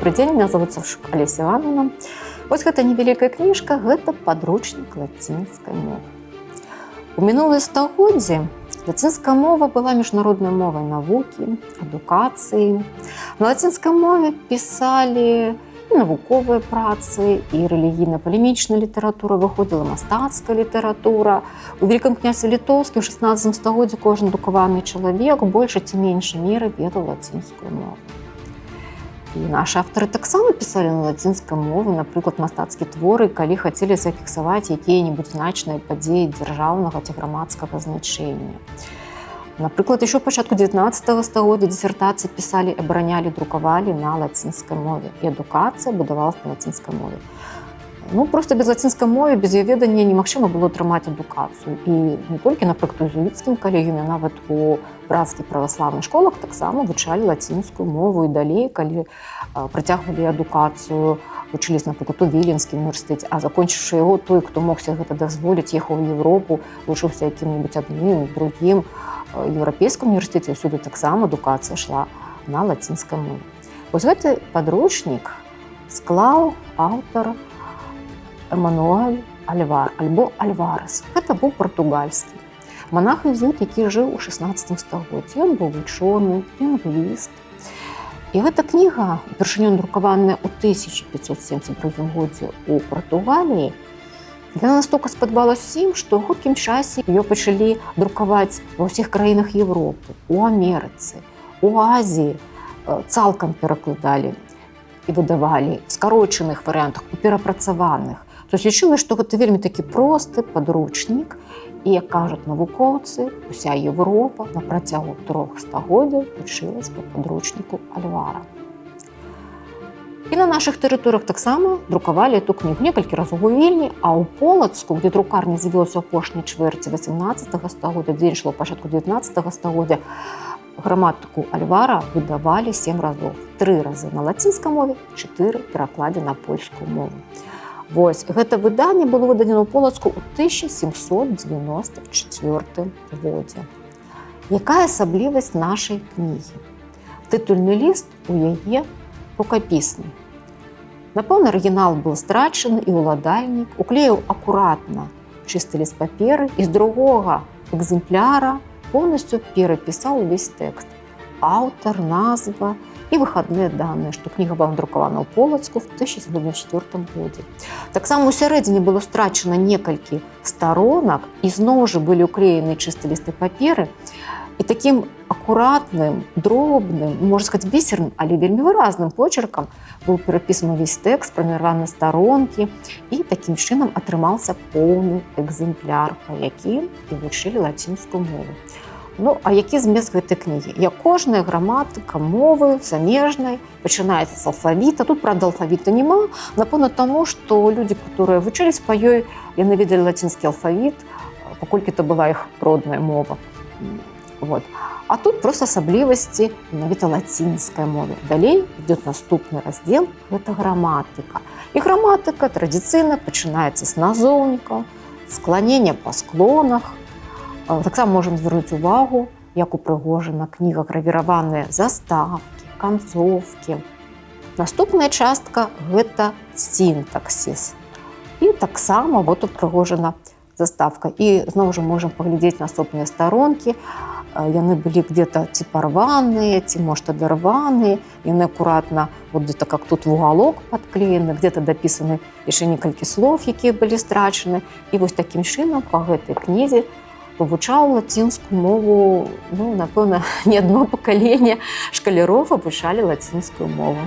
Добрый день, меня зовут Савчук Олеся Ивановна. Вот гэта невеликая книжка, гэта подручник латинской мовы. У мінулыя стагоддзі лацінская мова была міжнароднай мовай навукі, адукацыі. На лацінскай мове пісалі і навуковыя працы, і рэлігійна-палемічная літаратура, выходзіла мастацкая літаратура. У Великім княстве Літоўскім у 16 стагоддзі кожны адукаваны чалавек большай ці меншай меры ведаў лацінскую мову. І нашы аўтары таксама пісалі на лацінскай мове, напрыклад, мастацкія творы, калі хацелі зафіксаваць якія-небудзь значныя падзеі дзяржаўнага ці грамадскага значэння. Напрыклад, яшчэ ў пачатку 19 стагоддзя дысертацыі пісалі, абаранялі, друкавалі на лацінскай мове. І адукацыя будавалася на лацінскай мове. Проста без лацінскай мовы, без яе ведання немагчыма было атрымаць адукацыю. І не толькі, напрыклад, у езуіцкім калегіуме, нават у брацкіх праваслаўных школах таксама вывучалі лацінскую мову. І далей, калі працягвалі адукацыю, вучыліся, напрыклад, у Віленскім універсітэце, а закончыўшы яго, той, хто мог себе гэта дазволіць, ехаў у Еўропу, вучыўся якім-небудзь адным, другім еўрапейскім універсітэце, усюды таксама адукацыя ішла на лацінскай мове. Вось гэты падручнік склаў аўтар Эмануэль Альвар, альбо Альварес. Гэта быў партугальскі монах-езуіт, які жыў у 16 стагоддзі. Ён быў вучоны, лінгвіст. І гэта кніга, упершыню надрукаваная ў 1572 годзе ў Партугаліі, яна настолькі спадабалася ўсім, што ў хуткім часе яе пачалі друкаваць ва ўсіх краінах Европы, у Амерыцы, у Азіі, цалкам перакладалі і выдавалі в скарочаных варыянтах, у перапрацаваных. То есть лічылася, што гэта вельмі такі просты падручнік, і, як кажуць навукоўцы, уся Европа на працягу 3 стагоддзяў вучылась па падручніку Альвара. І на нашых тэрыторыях таксама друкавалі эту кнігу некалькі разоў у Вільні, а ў Полацку, дзе друкарня з'явілася ў апошняй чвэрці 18 стагоддзя, дзейнічала ў пачатку 19 стагоддзя, граматыку Альвара выдавалі 7 разоў. 3 разы на лацінскай мове, 4 перакладзе на польскую мову. Вось, гэта выданне было выдадзена ў Полацку ў 1794 годзе. Якая асаблівасць нашай кнігі? Тытульны ліст у яе рукапісны. Напэўна, арыгінал быў страчаны, і ўладальнік уклеіў акуратна чысты ліст паперы і з другога экземпляра поўнасцю перапісаў увесь тэкст. Аўтар, назва і выхадныя даныя, што кніга была надрукавана ў Полацку в 1794 годзе. Таксама ў сярэдзіне было страчана некалькі старонак, і зноў жа былі ўклеены чысты лісты паперы, і такім акуратным, дробным, можна сказаць, бісерным, але вельмі выразным почеркам быў перапісаны увесь тэкст, пранумараваны старонкі, і такім чынам атрымаўся поўны экземпляр, па якім і вучылі лацінскую мову. А які змест гэтай кнігі? Як кожная граматыка мовы замежнай пачынаецца з алфавіта. Тут, правда, алфавіта няма, напэўна, таму, што людзі, которые вучыліся па ёй, яны ведалі лацінскі алфавіт, паколькі это была іх родная мова. А тут проста асаблівасці менавіта лацінскай мовы. Далей ідзе наступны раздзел, гэта граматыка. І граматыка традыцыйна пачынаецца з назоўнікаў, скланення па склонах. Таксама можам звярнуць увагу, як упрыгожана кніга, гравіраваныя заставкі, канцовкі. Наступная частка – гэта сінтаксіс. І таксама упрыгожана заставка. І зноў жа можам паглядзець на наступныя старонкі. Яны былі где-то ці парваныя, ці, можа, адарваныя. Яны акуратна, где-то как тут в уголок падклеены, где-то дапісаны яшчэ некалькі слоў, якія былі страчаны. І вось такім чынам па гэтай кнізе вывучаў лацінскую мову, напэўна, не адно пакаленне шкаляроў вывучалі лацінскую мову.